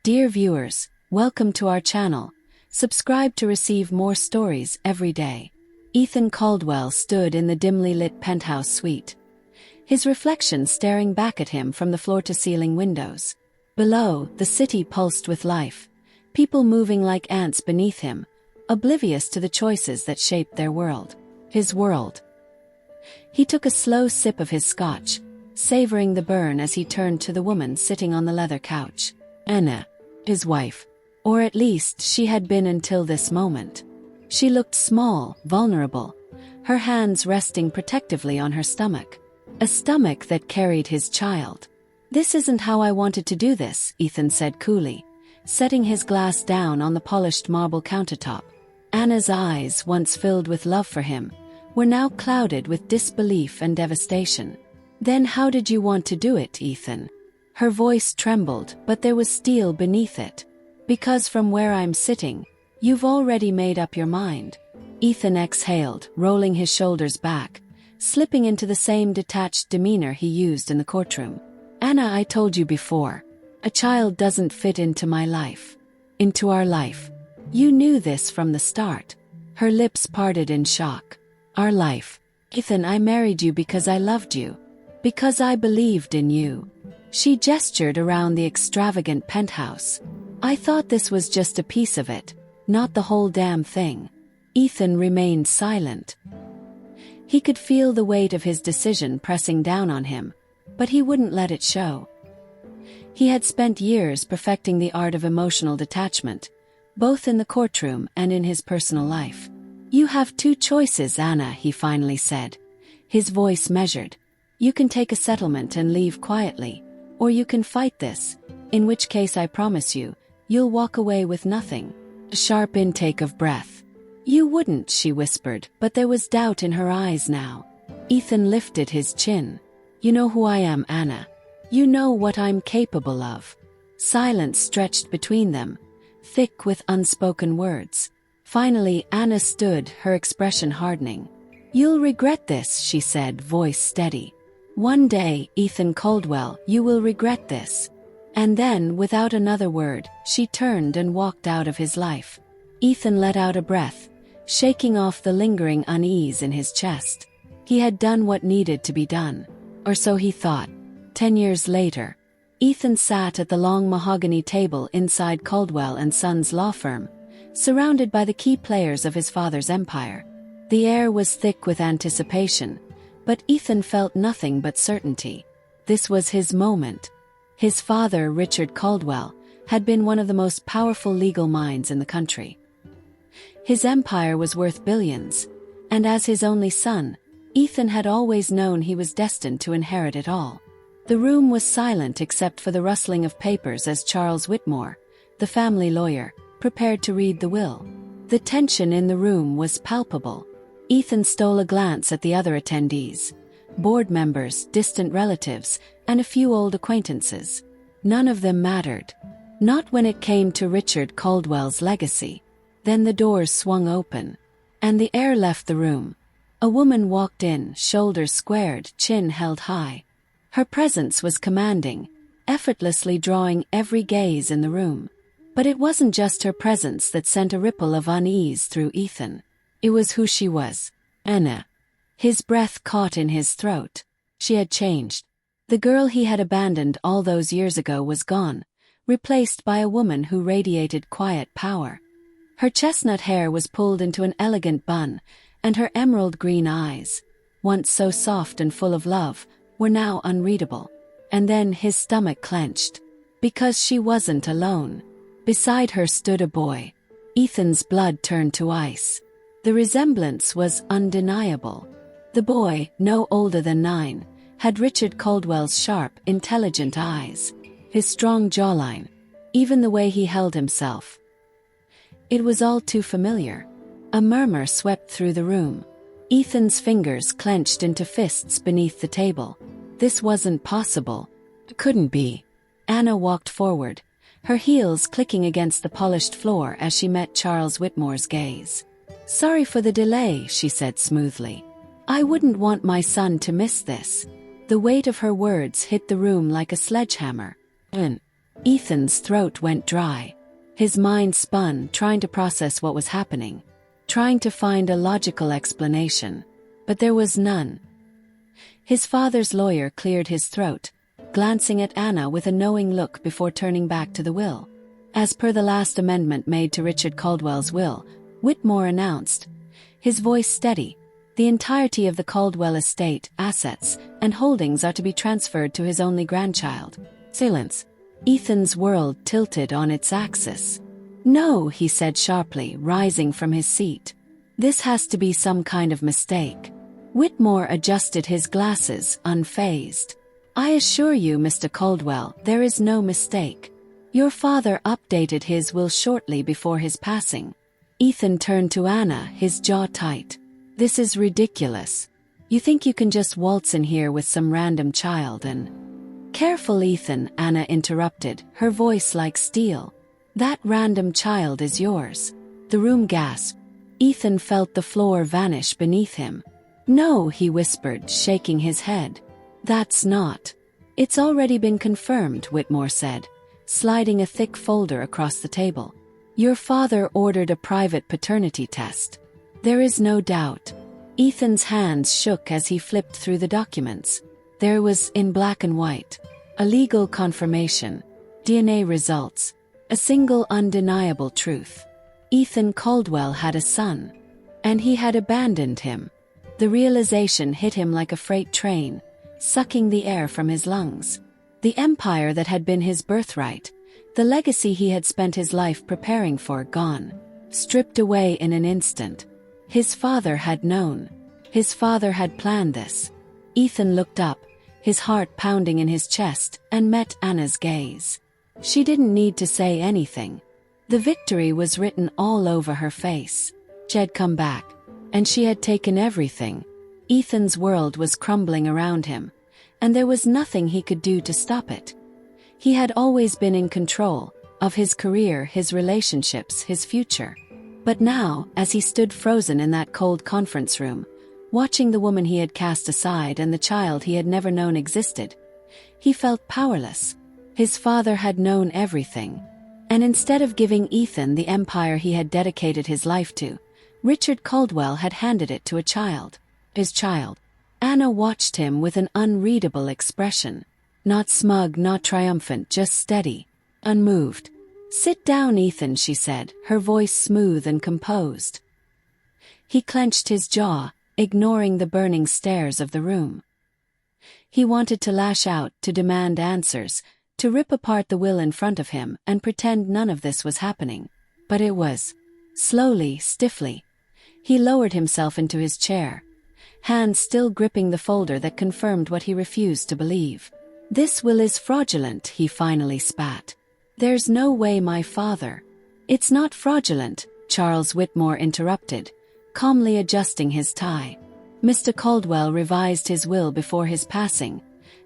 Dear viewers, welcome to our channel. Subscribe to receive more stories every day. Ethan Caldwell stood in the dimly lit penthouse suite, his reflection staring back at him from the floor-to-ceiling windows. Below, the city pulsed with life, people moving like ants beneath him, oblivious to the choices that shaped their world. His world. He took a slow sip of his scotch, savoring the burn as he turned to the woman sitting on the leather couch. Anna, his wife. Or at least she had been until this moment. She looked small, vulnerable, her hands resting protectively on her stomach. A stomach that carried his child. "This isn't how I wanted to do this," Ethan said coolly, setting his glass down on the polished marble countertop. Anna's eyes, once filled with love for him, were now clouded with disbelief and devastation. "Then how did you want to do it, Ethan?" Her voice trembled, but there was steel beneath it. "Because from where I'm sitting, you've already made up your mind." Ethan exhaled, rolling his shoulders back, slipping into the same detached demeanor he used in the courtroom. "Anna, I told you before, a child doesn't fit into my life. Into our life. You knew this from the start." Her lips parted in shock. "Our life. Ethan, I married you because I loved you. Because I believed in you." She gestured around the extravagant penthouse. "I thought this was just a piece of it, not the whole damn thing." Ethan remained silent. He could feel the weight of his decision pressing down on him, but he wouldn't let it show. He had spent years perfecting the art of emotional detachment, both in the courtroom and in his personal life. "You have two choices, Anna," he finally said, his voice measured. "You can take a settlement and leave quietly, or you can fight this, in which case I promise you, you'll walk away with nothing." A sharp intake of breath. "You wouldn't," she whispered, but there was doubt in her eyes now. Ethan lifted his chin. "You know who I am, Anna. You know what I'm capable of." Silence stretched between them, thick with unspoken words. Finally, Anna stood, her expression hardening. "You'll regret this," she said, voice steady. "One day, Ethan Caldwell, you will regret this." And then, without another word, she turned and walked out of his life. Ethan let out a breath, shaking off the lingering unease in his chest. He had done what needed to be done. Or so he thought. 10 years later, Ethan sat at the long mahogany table inside Caldwell and Sons law firm, surrounded by the key players of his father's empire. The air was thick with anticipation, but Ethan felt nothing but certainty. This was his moment. His father, Richard Caldwell, had been one of the most powerful legal minds in the country. His empire was worth billions, and as his only son, Ethan had always known he was destined to inherit it all. The room was silent except for the rustling of papers as Charles Whitmore, the family lawyer, prepared to read the will. The tension in the room was palpable. Ethan stole a glance at the other attendees. Board members, distant relatives, and a few old acquaintances. None of them mattered. Not when it came to Richard Caldwell's legacy. Then the doors swung open, and the air left the room. A woman walked in, shoulders squared, chin held high. Her presence was commanding, effortlessly drawing every gaze in the room. But it wasn't just her presence that sent a ripple of unease through Ethan. It was who she was. Anna. His breath caught in his throat. She had changed. The girl he had abandoned all those years ago was gone, replaced by a woman who radiated quiet power. Her chestnut hair was pulled into an elegant bun, and her emerald green eyes, once so soft and full of love, were now unreadable. And then his stomach clenched. Because she wasn't alone. Beside her stood a boy. Ethan's blood turned to ice. The resemblance was undeniable. The boy, no older than 9, had Richard Caldwell's sharp, intelligent eyes, his strong jawline, even the way he held himself. It was all too familiar. A murmur swept through the room. Ethan's fingers clenched into fists beneath the table. This wasn't possible. It couldn't be. Anna walked forward, her heels clicking against the polished floor as she met Charles Whitmore's gaze. "Sorry for the delay," she said smoothly. "I wouldn't want my son to miss this." The weight of her words hit the room like a sledgehammer. Ethan's throat went dry. His mind spun, trying to process what was happening, trying to find a logical explanation. But there was none. His father's lawyer cleared his throat, glancing at Anna with a knowing look before turning back to the will. As per the last amendment made to Richard Caldwell's will, Whitmore announced, his voice steady, the entirety of the Caldwell estate, assets, and holdings are to be transferred to his only grandchild. Silence. Ethan's world tilted on its axis. No, he said sharply, rising from his seat. This has to be some kind of mistake. Whitmore adjusted his glasses, unfazed. I assure you, Mr. Caldwell, there is no mistake. Your father updated his will shortly before his passing. Ethan turned to Anna, his jaw tight. This is ridiculous. You think you can just waltz in here with some random child and... Careful, Ethan, Anna interrupted, her voice like steel. That random child is yours. The room gasped. Ethan felt the floor vanish beneath him. No, he whispered, shaking his head. That's not. It's already been confirmed, Whitmore said, sliding a thick folder across the table. Your father ordered a private paternity test. There is no doubt. Ethan's hands shook as he flipped through the documents. There was, in black and white, a legal confirmation, DNA results, a single undeniable truth. Ethan Caldwell had a son, and he had abandoned him. The realization hit him like a freight train, sucking the air from his lungs. The empire that had been his birthright, the legacy he had spent his life preparing for, gone, stripped away in an instant. His father had known. His father had planned this. Ethan looked up, his heart pounding in his chest, and met Anna's gaze. She didn't need to say anything. The victory was written all over her face. She had come back, and she had taken everything. Ethan's world was crumbling around him, and there was nothing he could do to stop it. He had always been in control of his career, his relationships, his future. But now, as he stood frozen in that cold conference room, watching the woman he had cast aside and the child he had never known existed, he felt powerless. His father had known everything. And instead of giving Ethan the empire he had dedicated his life to, Richard Caldwell had handed it to a child. His child. Anna watched him with an unreadable expression. Not smug, not triumphant, just steady, unmoved. Sit down, Ethan, she said, her voice smooth and composed. He clenched his jaw, ignoring the burning stares of the room. He wanted to lash out, to demand answers, to rip apart the will in front of him and pretend none of this was happening. But it was. Slowly, stiffly. He lowered himself into his chair, hands still gripping the folder that confirmed what he refused to believe. This will is fraudulent, he finally spat. There's no way my father... It's not fraudulent, Charles Whitmore interrupted, calmly adjusting his tie. Mr. Caldwell revised his will before his passing,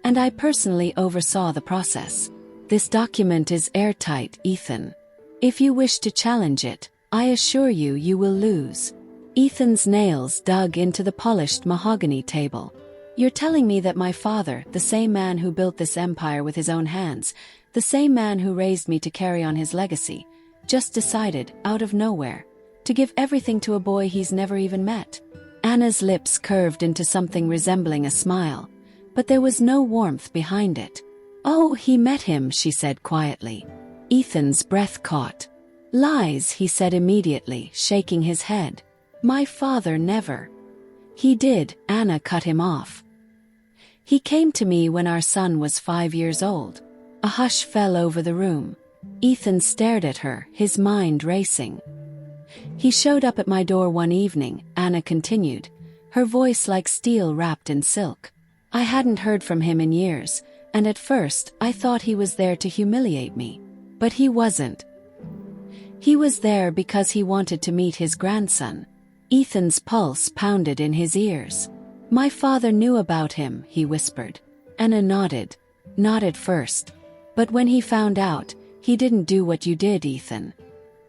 and I personally oversaw the process. This document is airtight, Ethan. If you wish to challenge it, I assure you you will lose. Ethan's nails dug into the polished mahogany table. You're telling me that my father, the same man who built this empire with his own hands, the same man who raised me to carry on his legacy, just decided, out of nowhere, to give everything to a boy he's never even met? Anna's lips curved into something resembling a smile, but there was no warmth behind it. Oh, he met him, she said quietly. Ethan's breath caught. Lies, he said immediately, shaking his head. My father never. He did, Anna cut him off. He came to me when our son was 5 years old. A hush fell over the room. Ethan stared at her, his mind racing. He showed up at my door one evening, Anna continued, her voice like steel wrapped in silk. I hadn't heard from him in years, and at first I thought he was there to humiliate me. But he wasn't. He was there because he wanted to meet his grandson. Ethan's pulse pounded in his ears. My father knew about him, he whispered. Anna nodded. Not at first. But when he found out, he didn't do what you did, Ethan.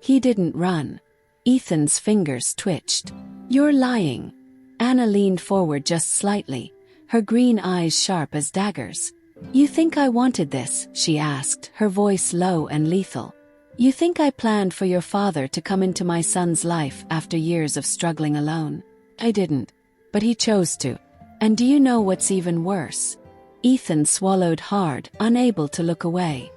He didn't run. Ethan's fingers twitched. You're lying. Anna leaned forward just slightly, her green eyes sharp as daggers. "You think I wanted this?" she asked, her voice low and lethal. "You think I planned for your father to come into my son's life after years of struggling alone? I didn't. But he chose to. And do you know what's even worse?" Ethan swallowed hard, unable to look away.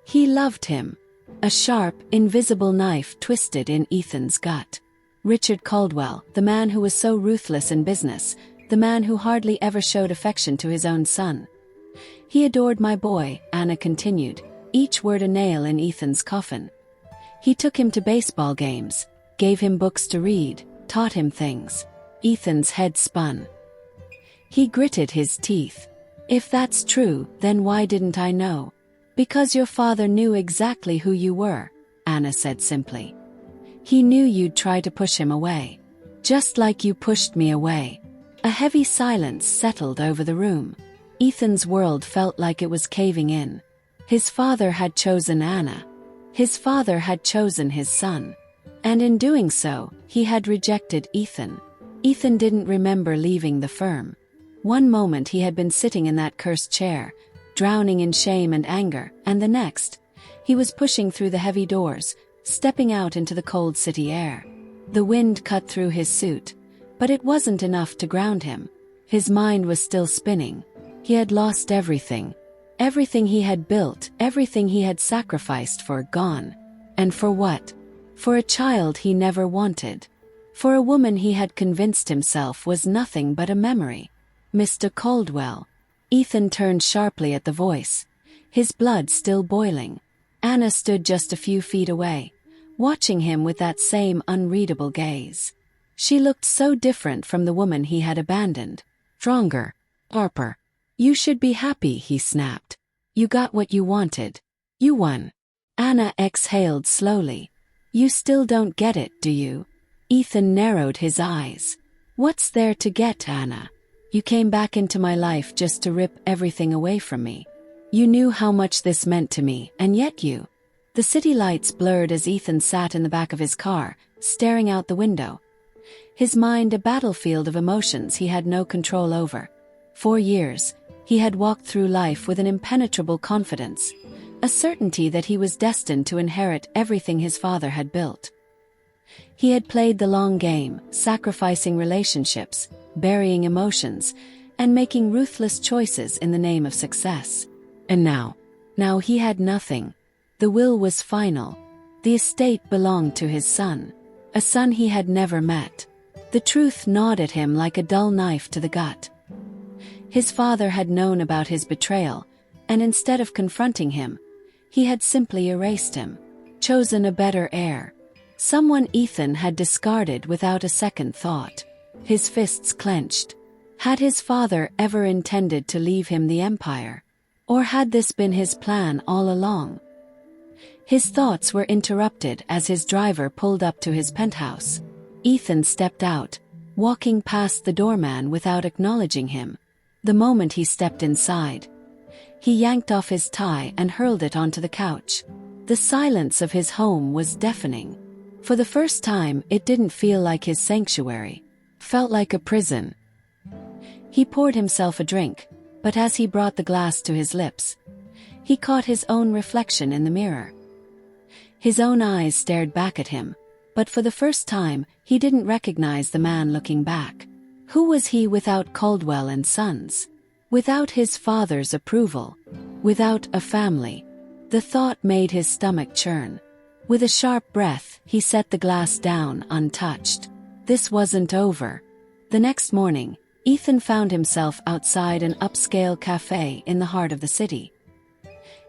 He loved him. A sharp, invisible knife twisted in Ethan's gut. Richard Caldwell, the man who was so ruthless in business, the man who hardly ever showed affection to his own son. "He adored my boy," Anna continued, each word a nail in Ethan's coffin. "He took him to baseball games, gave him books to read, taught him things." Ethan's head spun. He gritted his teeth. "If that's true, then why didn't I know?" "Because your father knew exactly who you were," Anna said simply. "He knew you'd try to push him away. Just like you pushed me away." A heavy silence settled over the room. Ethan's world felt like it was caving in. His father had chosen Anna. His father had chosen his son. And in doing so, he had rejected Ethan. Ethan didn't remember leaving the firm. One moment he had been sitting in that cursed chair, drowning in shame and anger, and the next, he was pushing through the heavy doors, stepping out into the cold city air. The wind cut through his suit, but it wasn't enough to ground him. His mind was still spinning. He had lost everything. Everything he had built, everything he had sacrificed for, gone. And for what? For a child he never wanted. For a woman he had convinced himself was nothing but a memory. "Mr. Caldwell." Ethan turned sharply at the voice, his blood still boiling. Anna stood just a few feet away, watching him with that same unreadable gaze. She looked so different from the woman he had abandoned. Stronger. Sharper. "You should be happy," he snapped. "You got what you wanted. You won." Anna exhaled slowly. "You still don't get it, do you?" Ethan narrowed his eyes. "What's there to get, Anna? You came back into my life just to rip everything away from me. You knew how much this meant to me, and yet you—" The city lights blurred as Ethan sat in the back of his car, staring out the window. His mind a battlefield of emotions he had no control over. For years, he had walked through life with an impenetrable confidence, a certainty that he was destined to inherit everything his father had built. He had played the long game, sacrificing relationships, burying emotions, and making ruthless choices in the name of success. And now he had nothing. The will was final. The estate belonged to his son, a son he had never met. The truth gnawed at him like a dull knife to the gut. His father had known about his betrayal, and instead of confronting him, he had simply erased him, chosen a better heir. Someone Ethan had discarded without a second thought. His fists clenched. Had his father ever intended to leave him the empire? Or had this been his plan all along? His thoughts were interrupted as his driver pulled up to his penthouse. Ethan stepped out, walking past the doorman without acknowledging him. The moment he stepped inside, he yanked off his tie and hurled it onto the couch. The silence of his home was deafening. For the first time, it didn't feel like his sanctuary. Felt like a prison. He poured himself a drink, but as he brought the glass to his lips, he caught his own reflection in the mirror. His own eyes stared back at him, but for the first time, he didn't recognize the man looking back. Who was he without Caldwell and Sons? Without his father's approval? Without a family? The thought made his stomach churn. With a sharp breath, he set the glass down untouched. This wasn't over. The next morning, Ethan found himself outside an upscale cafe in the heart of the city.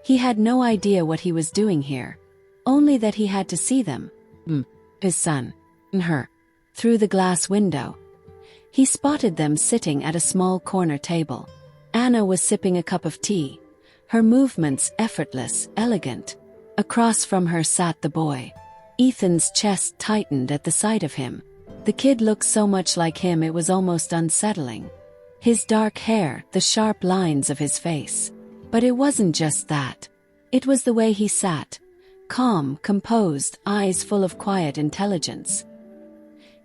He had no idea what he was doing here, only that he had to see them. His son. And her. Through the glass window. He spotted them sitting at a small corner table. Anna was sipping a cup of tea, her movements effortless, elegant. Across from her sat the boy. Ethan's chest tightened at the sight of him. The kid looked so much like him it was almost unsettling. His dark hair, the sharp lines of his face. But it wasn't just that. It was the way he sat. Calm, composed, eyes full of quiet intelligence.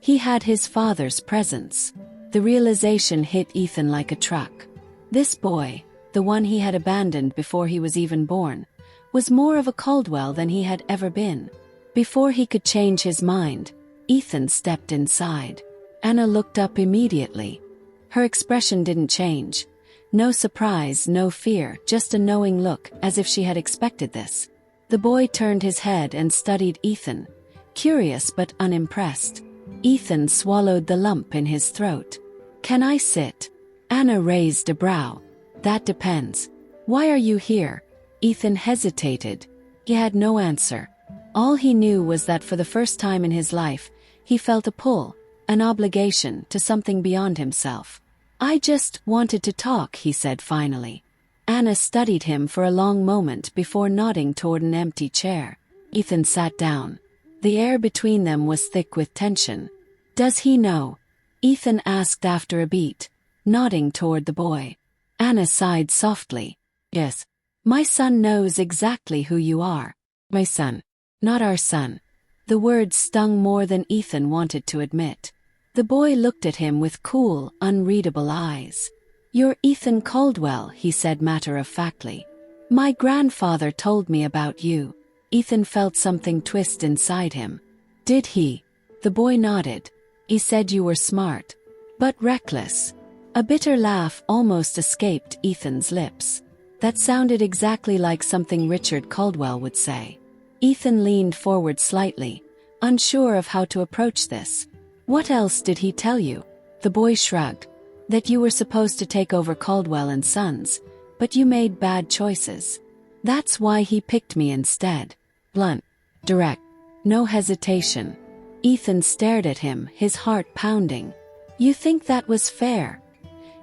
He had his father's presence. The realization hit Ethan like a truck. This boy, the one he had abandoned before he was even born, was more of a Caldwell than he had ever been. Before he could change his mind, Ethan stepped inside. Anna looked up immediately. Her expression didn't change. No surprise, no fear, just a knowing look, as if she had expected this. The boy turned his head and studied Ethan, curious but unimpressed. Ethan swallowed the lump in his throat. "Can I sit?" Anna raised a brow. "That depends. Why are you here?" Ethan hesitated. He had no answer. All he knew was that for the first time in his life, he felt a pull, an obligation to something beyond himself. "I just wanted to talk," he said finally. Anna studied him for a long moment before nodding toward an empty chair. Ethan sat down. The air between them was thick with tension. "Does he know?" Ethan asked after a beat, nodding toward the boy. Anna sighed softly. "Yes. My son knows exactly who you are." "My son. Not our son." The words stung more than Ethan wanted to admit. The boy looked at him with cool, unreadable eyes. "You're Ethan Caldwell," he said matter-of-factly. "My grandfather told me about you." Ethan felt something twist inside him. "Did he?" The boy nodded. "He said you were smart. But reckless." A bitter laugh almost escaped Ethan's lips. That sounded exactly like something Richard Caldwell would say. Ethan leaned forward slightly, unsure of how to approach this. "What else did he tell you?" The boy shrugged. "That you were supposed to take over Caldwell and Sons, but you made bad choices. That's why he picked me instead." Blunt. Direct. No hesitation. Ethan stared at him, his heart pounding. "You think that was fair?"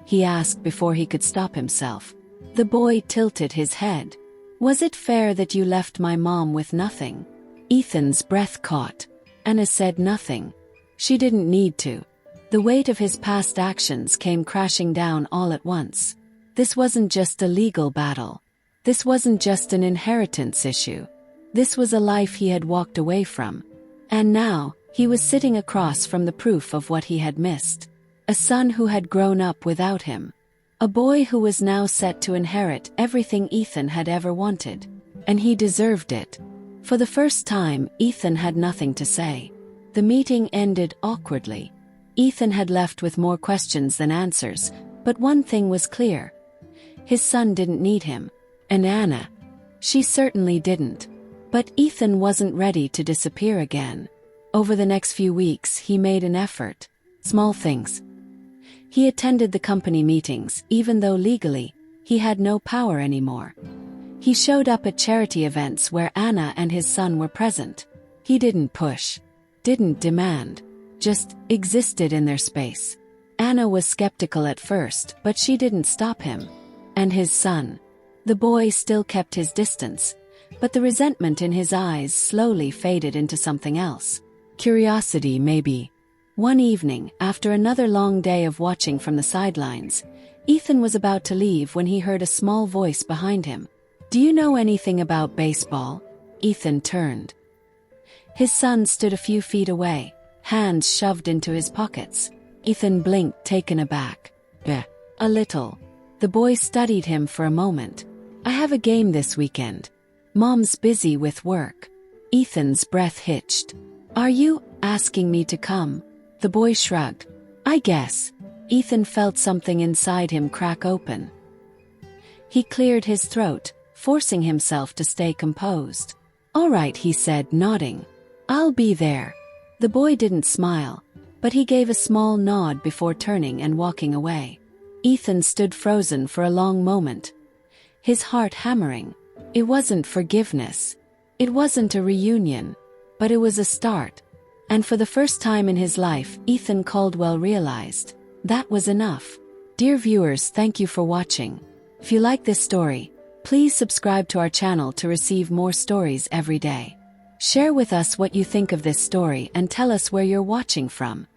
he asked before he could stop himself. The boy tilted his head. "Was it fair that you left my mom with nothing?" Ethan's breath caught. Anna said nothing. She didn't need to. The weight of his past actions came crashing down all at once. This wasn't just a legal battle. This wasn't just an inheritance issue. This was a life he had walked away from. And now, he was sitting across from the proof of what he had missed. A son who had grown up without him. A boy who was now set to inherit everything Ethan had ever wanted. And he deserved it. For the first time, Ethan had nothing to say. The meeting ended awkwardly. Ethan had left with more questions than answers, but one thing was clear. His son didn't need him. And Anna. She certainly didn't. But Ethan wasn't ready to disappear again. Over the next few weeks, he made an effort. Small things. He attended the company meetings, even though legally, he had no power anymore. He showed up at charity events where Anna and his son were present. He didn't push. Didn't demand. Just existed in their space. Anna was skeptical at first, but she didn't stop him. And his son. The boy still kept his distance, but the resentment in his eyes slowly faded into something else. Curiosity, maybe. One evening, after another long day of watching from the sidelines, Ethan was about to leave when he heard a small voice behind him. "Do you know anything about baseball?" Ethan turned. His son stood a few feet away, hands shoved into his pockets. Ethan blinked, taken aback. A little." The boy studied him for a moment. "I have a game this weekend. Mom's busy with work." Ethan's breath hitched. "Are you asking me to come?" The boy shrugged. "I guess." Ethan felt something inside him crack open. He cleared his throat, forcing himself to stay composed. "All right," he said, nodding. "I'll be there." The boy didn't smile, but he gave a small nod before turning and walking away. Ethan stood frozen for a long moment, his heart hammering. It wasn't forgiveness. It wasn't a reunion. But it was a start. And for the first time in his life, Ethan Caldwell realized that was enough. Dear viewers, thank you for watching. If you like this story, please subscribe to our channel to receive more stories every day. Share with us what you think of this story and tell us where you're watching from.